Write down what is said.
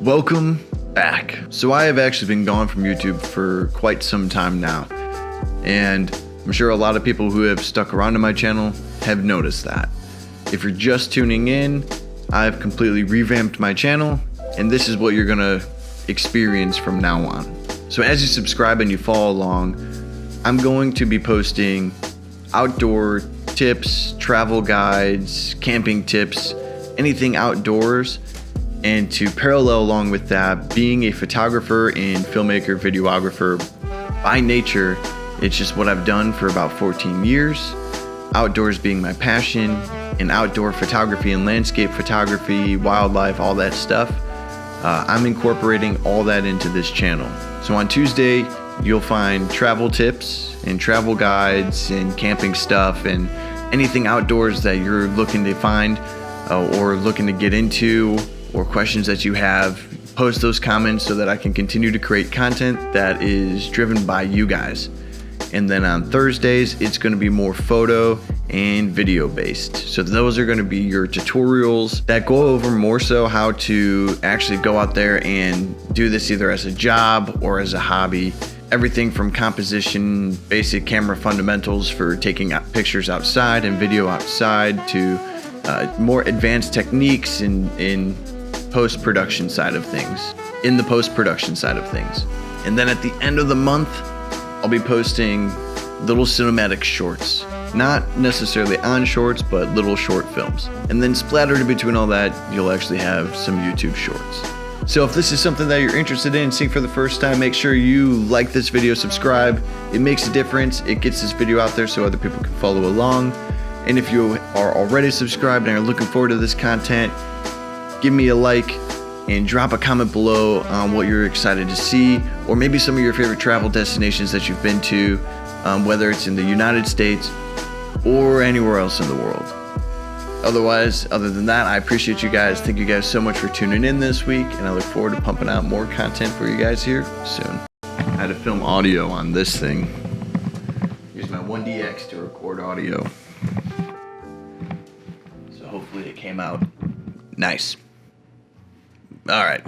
Welcome back. So I have actually been gone from YouTube for quite some time now, and I'm sure a lot of people who have stuck around to my channel have noticed that. If you're just tuning in, I've completely revamped my channel, and this is what you're gonna experience from now on. So as you subscribe and you follow along, I'm going to be posting outdoor tips, travel guides, camping tips, anything outdoors. And to parallel along with that, being a photographer and filmmaker, videographer by nature, it's just what I've done for about 14 years. Outdoors being my passion, and outdoor photography and landscape photography, wildlife, all that stuff. I'm incorporating all that into this channel. So on Tuesday, you'll find travel tips and travel guides and camping stuff and anything outdoors that you're looking to find or looking to get into, or questions that you have. Post those comments so that I can continue to create content that is driven by you guys. And then on Thursdays, it's going to be more photo and video based. So those are going to be your tutorials that go over more so how to actually go out there and do this either as a job or as a hobby. Everything from composition, basic camera fundamentals for taking pictures outside and video outside, to more advanced techniques in post-production side of things, And then at the end of the month, I'll be posting little cinematic shorts. Not necessarily on shorts, but little short films. And then splattered in between all that, you'll actually have some YouTube shorts. So if this is something that you're interested in seeing for the first time, make sure you like this video, subscribe. It makes a difference. It gets this video out there so other people can follow along. And if you are already subscribed and are looking forward to this content, give me a like and drop a comment below on what you're excited to see, or maybe some of your favorite travel destinations that you've been to, whether it's in the United States or anywhere else in the world. Otherwise, other than that, I appreciate you guys. Thank you guys so much for tuning in this week, and I look forward to pumping out more content for you guys here soon. I had to film audio on this thing. Use my 1DX to record audio. So hopefully it came out nice. All right.